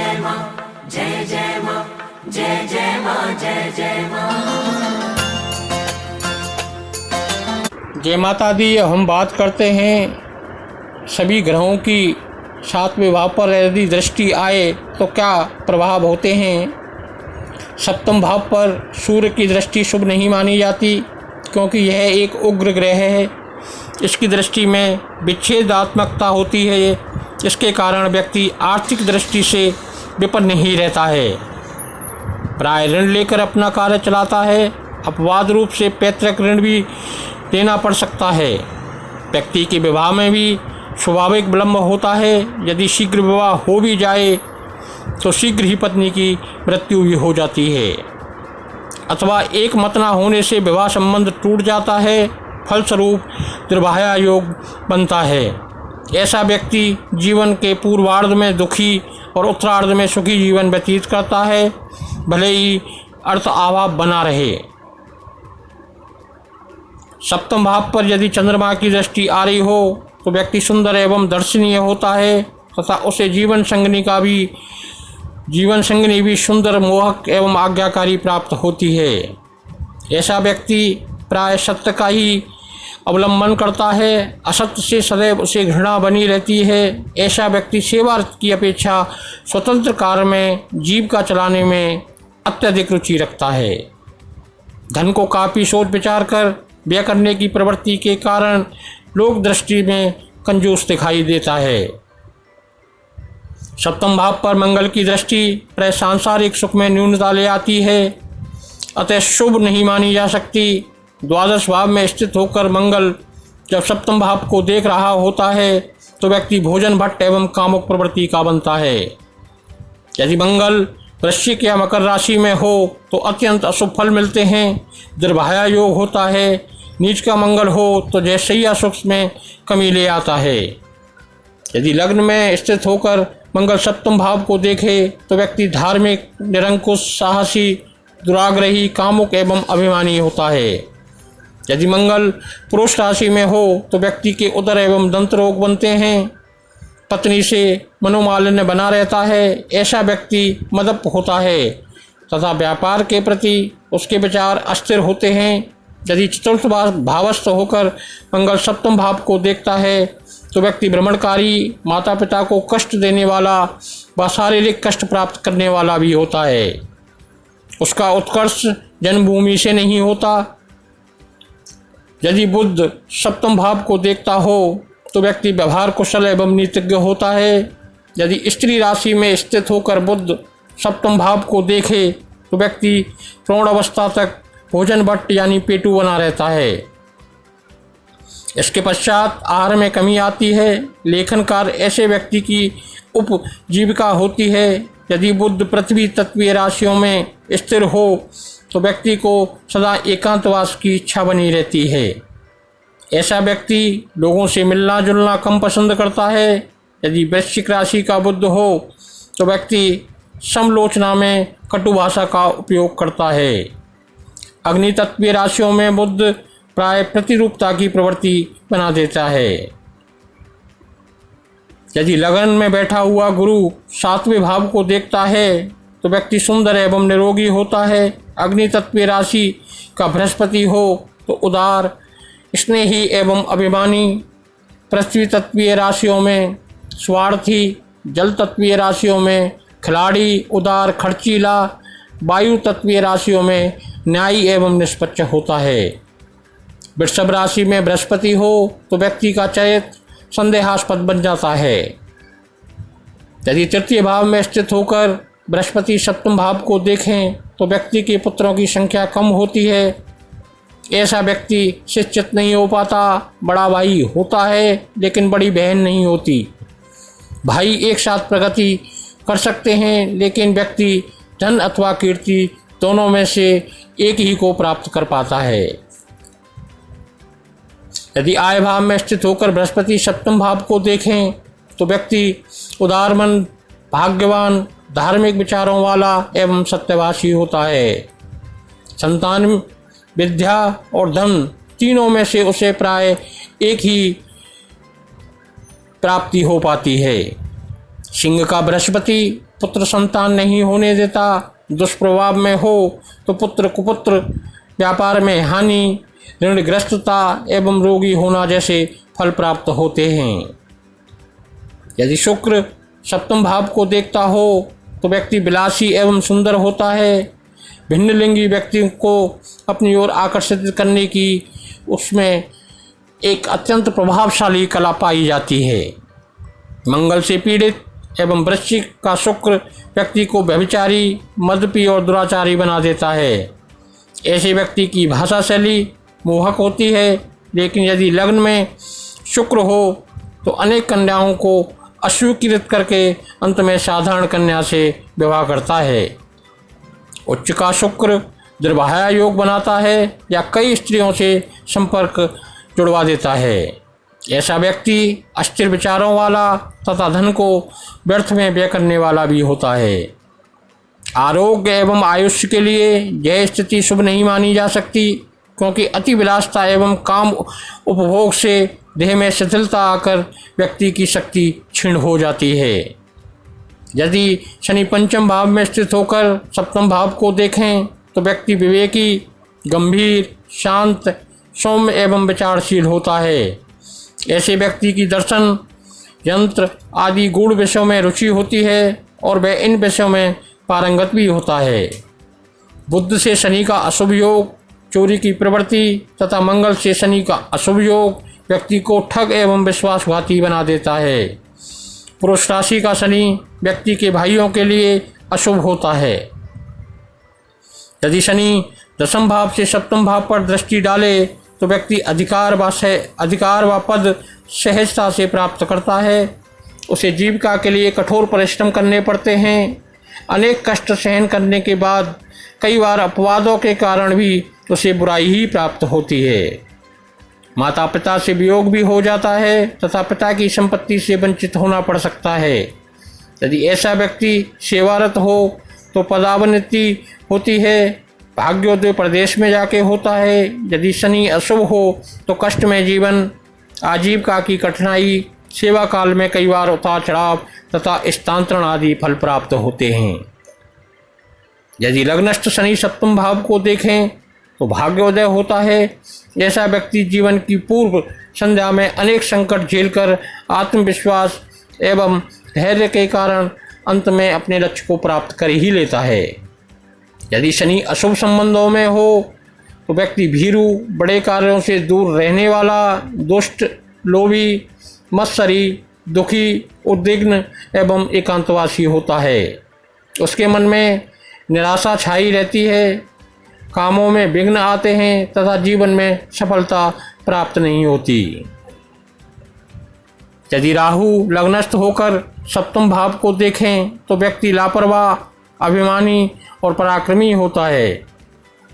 जय माँ, जय जय माँ, जय जय माँ, जय जय माँ। जय माता दी। हम बात करते हैं सभी ग्रहों की 7वें भाव पर यदि दृष्टि आए तो क्या प्रभाव होते हैं। 7वें भाव पर सूर्य की दृष्टि शुभ नहीं मानी जाती, क्योंकि यह एक उग्र ग्रह है। इसकी दृष्टि में विच्छेदात्मकता होती है। इसके कारण व्यक्ति आर्थिक दृष्टि से विपन्न ही रहता है। प्राय ऋण लेकर अपना कार्य चलाता है। अपवाद रूप से पैतृक ऋण भी देना पड़ सकता है। व्यक्ति के विवाह में भी स्वाभाविक विलम्ब होता है। यदि शीघ्र विवाह हो भी जाए तो शीघ्र ही पत्नी की मृत्यु भी हो जाती है, अथवा एक मत न होने से विवाह संबंध टूट जाता है। फलस्वरूप दुर्भाग्य योग बनता है। ऐसा व्यक्ति जीवन के पूर्वार्ध में दुखी और उत्तरार्ध में सुखी जीवन व्यतीत करता है, भले ही अर्थ अभाव बना रहे। 7वें भाव पर यदि चंद्रमा की दृष्टि आ रही हो तो व्यक्ति सुंदर एवं दर्शनीय होता है, तथा उसे जीवन संगिनी भी सुंदर, मोहक एवं आज्ञाकारी प्राप्त होती है। ऐसा व्यक्ति प्राय सत्य का ही अवलंबन करता है। असत्य से सदैव उसे घृणा बनी रहती है। ऐसा व्यक्ति सेवा की अपेक्षा स्वतंत्र कार्य में जीविका चलाने में अत्यधिक रुचि रखता है। धन को काफ़ी सोच विचार कर व्यय करने की प्रवृत्ति के कारण लोक दृष्टि में कंजूस दिखाई देता है। 7वें भाव पर मंगल की दृष्टि प्राय सांसारिक सुख में न्यूनता ले आती है, अतः शुभ नहीं मानी जा सकती। द्वादश भाव में स्थित होकर मंगल जब 7वें भाव को देख रहा होता है तो व्यक्ति भोजन भट्ट एवं कामुक प्रवृत्ति का बनता है। यदि मंगल वृश्चिक या मकर राशि में हो तो अत्यंत अशुभ फल मिलते हैं। दुर्भाग्य योग होता है। नीच का मंगल हो तो जैसैया सुख में कमी ले आता है। यदि लग्न में स्थित होकर मंगल 7वें भाव को देखे तो व्यक्ति धार्मिक, निरंकुश, साहसी, दुराग्रही, कामुक एवं अभिमानी होता है। यदि मंगल पुरुष राशि में हो तो व्यक्ति के उदर एवं दंत रोग बनते हैं। पत्नी से मनोमालिन्य बना रहता है। ऐसा व्यक्ति मदप होता है तथा व्यापार के प्रति उसके विचार अस्थिर होते हैं। यदि चतुर्थ भावस्थ होकर मंगल 7वें भाव को देखता है तो व्यक्ति भ्रमणकारी, माता पिता को कष्ट देने वाला व शारीरिक कष्ट प्राप्त करने वाला भी होता है। उसका उत्कर्ष जन्मभूमि से नहीं होता। यदि बुध 7वें भाव को देखता हो तो व्यक्ति व्यवहार कुशल एवं नीतिज्ञ होता है। यदि स्त्री राशि में स्थित होकर बुध 7वें भाव को देखे तो व्यक्ति प्रौढ़ अवस्था तक भोजन भट्ट यानी पेटू बना रहता है। इसके पश्चात आहार में कमी आती है। लेखन कार्य ऐसे व्यक्ति की उपजीविका होती है। यदि बुध पृथ्वी तत्वीय राशियों में स्थिर हो तो व्यक्ति को सदा एकांतवास की इच्छा बनी रहती है। ऐसा व्यक्ति लोगों से मिलना जुलना कम पसंद करता है। यदि वृश्चिक राशि का बुध हो तो व्यक्ति समालोचना में कटु भाषा का उपयोग करता है। अग्नि तत्वीय राशियों में बुध प्राय प्रतिरूपता की प्रवृत्ति बना देता है। यदि लगन में बैठा हुआ गुरु 7वें भाव को देखता है तो व्यक्ति सुंदर एवं निरोगी होता है। अग्नि तत्वीय राशि का बृहस्पति हो तो उदार, स्नेही एवं अभिमानी। पृथ्वी तत्वीय राशियों में स्वार्थी, जल तत्वीय राशियों में खिलाड़ी, उदार, खर्चीला। वायु तत्वीय राशियों में न्यायी एवं निष्पक्ष होता है। वृषभ राशि में बृहस्पति हो तो व्यक्ति का चरित्र संदेहास्पद बन जाता है। यदि तृतीय भाव में स्थित होकर बृहस्पति 7वें भाव को देखें तो व्यक्ति के पुत्रों की संख्या कम होती है। ऐसा व्यक्ति शिक्षित नहीं हो पाता। बड़ा भाई होता है लेकिन बड़ी बहन नहीं होती। भाई एक साथ प्रगति कर सकते हैं, लेकिन व्यक्ति धन अथवा कीर्ति दोनों में से एक ही को प्राप्त कर पाता है। यदि आय भाव में स्थित होकर बृहस्पति 7वें भाव को देखें तो व्यक्ति उदारमन, भाग्यवान, धार्मिक विचारों वाला एवं सत्यवासी होता है। संतान, विद्या और धन तीनों में से उसे प्राय एक ही प्राप्ति हो पाती है। सिंह का बृहस्पति पुत्र संतान नहीं होने देता, दुष्प्रभाव में हो तो पुत्र कुपुत्र, व्यापार में हानि, ऋणग्रस्तता एवं रोगी होना जैसे फल प्राप्त होते हैं। यदि शुक्र सप्तम भाव को देखता हो तो व्यक्ति विलासी एवं सुंदर होता है। भिन्न लिंगी व्यक्ति को अपनी ओर आकर्षित करने की उसमें एक अत्यंत प्रभावशाली कला पाई जाती है। मंगल से पीड़ित एवं वृश्चिक का शुक्र व्यक्ति को व्यभिचारी, मद्यपी और दुराचारी बना देता है। ऐसे व्यक्ति की भाषा शैली मोहक होती है, लेकिन यदि लग्न में शुक्र हो तो अनेक कन्याओं को अस्वीकृत करके अंत में साधारण कन्या से विवाह करता है। उच्च का शुक्र द्विवाह योग बनाता है या कई स्त्रियों से संपर्क जुड़वा देता है। ऐसा व्यक्ति अस्थिर विचारों वाला तथा धन को व्यर्थ में व्यय करने वाला भी होता है। आरोग्य एवं आयुष्य के लिए यह स्थिति शुभ नहीं मानी जा सकती, क्योंकि अति विलासता एवं काम उपभोग से देह में शिथिलता आकर व्यक्ति की शक्ति क्षीण हो जाती है। यदि शनि पंचम भाव में स्थित होकर सप्तम भाव को देखें तो व्यक्ति विवेकी, गंभीर, शांत, सौम्य एवं विचारशील होता है। ऐसे व्यक्ति की दर्शन, यंत्र आदि गूढ़ विषयों में रुचि होती है और वह इन विषयों में पारंगत भी होता है। बुध से शनि का अशुभ योग चोरी की प्रवृत्ति तथा मंगल से शनि का अशुभ योग व्यक्ति को ठग एवं विश्वासघाती बना देता है। पुरुष राशि का शनि व्यक्ति के भाइयों के लिए अशुभ होता है। यदि शनि दशम भाव से सप्तम भाव पर दृष्टि डाले तो व्यक्ति अधिकार व पद सहजता से प्राप्त करता है। उसे जीविका के लिए कठोर परिश्रम करने पड़ते हैं। अनेक कष्ट सहन करने के बाद कई बार अपवादों के कारण भी उसे बुराई ही प्राप्त होती है। माता पिता से वियोग भी हो जाता है तथा पिता की संपत्ति से वंचित होना पड़ सकता है। यदि ऐसा व्यक्ति सेवारत हो तो पदावनति होती है। भाग्योदय प्रदेश में जाके होता है। यदि शनि अशुभ हो तो कष्ट में जीवन, आजीविका की कठिनाई, सेवा काल में कई बार उतार चढ़ाव तथा स्थानांतरण आदि फल प्राप्त होते हैं। यदि लग्नस्थ शनि सप्तम भाव को देखें तो भाग्योदय होता है। ऐसा व्यक्ति जीवन की पूर्व संध्या में अनेक संकट झेलकर आत्मविश्वास एवं धैर्य के कारण अंत में अपने लक्ष्य को प्राप्त कर ही लेता है। यदि शनि अशुभ संबंधों में हो तो व्यक्ति भीरू, बड़े कार्यों से दूर रहने वाला, दुष्ट, लोभी, मत्सरी, दुखी, उद्विग्न एवं एकांतवासी होता है। उसके मन में निराशा छाई रहती है, कामों में विघ्न आते हैं तथा जीवन में सफलता प्राप्त नहीं होती। यदि राहु लग्नस्थ होकर सप्तम भाव को देखें तो व्यक्ति लापरवाह, अभिमानी और पराक्रमी होता है।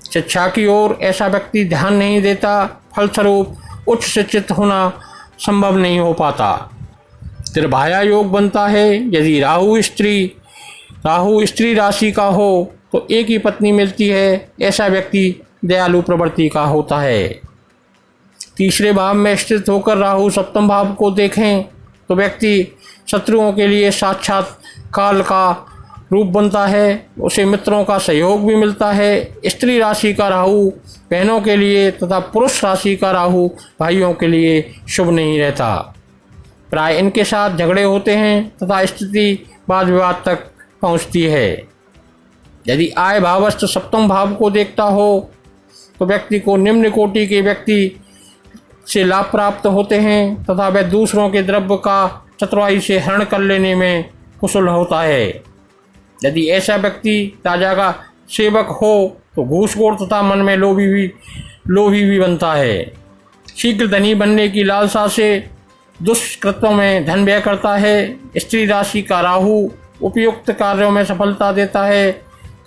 शिक्षा की ओर ऐसा व्यक्ति ध्यान नहीं देता, फलस्वरूप उच्च शिक्षित होना संभव नहीं हो पाता। त्रिभाया योग बनता है। यदि राहु स्त्री राशि का हो तो एक ही पत्नी मिलती है। ऐसा व्यक्ति दयालु प्रवृत्ति का होता है। तीसरे भाव में स्थित होकर राहु सप्तम भाव को देखें तो व्यक्ति शत्रुओं के लिए साक्षात काल का रूप बनता है। उसे मित्रों का सहयोग भी मिलता है। स्त्री राशि का राहु बहनों के लिए तथा पुरुष राशि का राहु भाइयों के लिए शुभ नहीं रहता। प्राय इनके साथ झगड़े होते हैं तथा स्थिति वाद विवाद तक पहुंचती है। यदि आय भावस्थ सप्तम भाव को देखता हो तो व्यक्ति को निम्न कोटि के व्यक्ति से लाभ प्राप्त होते हैं तथा वह दूसरों के द्रव्य का चतुराई से हरण कर लेने में कुशल होता है। यदि ऐसा व्यक्ति राजा का सेवक हो तो घूसखोर तथा मन में लोभी भी बनता है। शीघ्र धनी बनने की लालसा से दुष्कृत्यों में धन व्यय करता है। स्त्री राशि का राहु उपयुक्त कार्यों में सफलता देता है।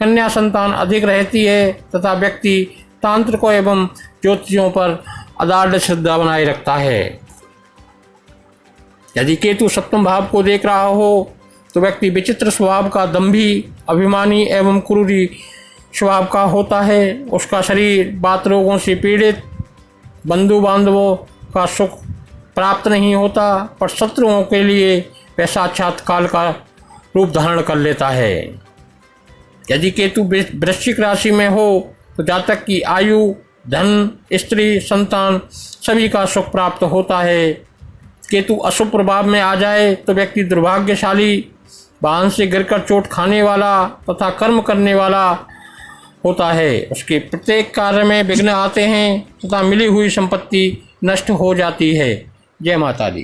कन्या संतान अधिक रहती है तथा व्यक्ति तांत्रिकों एवं ज्योतिषियों पर अगाध श्रद्धा बनाए रखता है। यदि केतु सप्तम भाव को देख रहा हो तो व्यक्ति विचित्र स्वभाव का, दंभी, अभिमानी एवं क्रूरी स्वभाव का होता है। उसका शरीर बात रोगों से पीड़ित, बंधु बांधवों का सुख प्राप्त नहीं होता, पर शत्रुओं के लिए वह साक्षात काल का रूप धारण कर लेता है। यदि केतु वृश्चिक राशि में हो तो जातक की आयु, धन, स्त्री, संतान सभी का सुख प्राप्त होता है। केतु अशुभ प्रभाव में आ जाए तो व्यक्ति दुर्भाग्यशाली, वाहन से गिरकर चोट खाने वाला तथा कर्म करने वाला होता है। उसके प्रत्येक कार्य में विघ्न आते हैं तथा मिली हुई संपत्ति नष्ट हो जाती है। जय माता दी।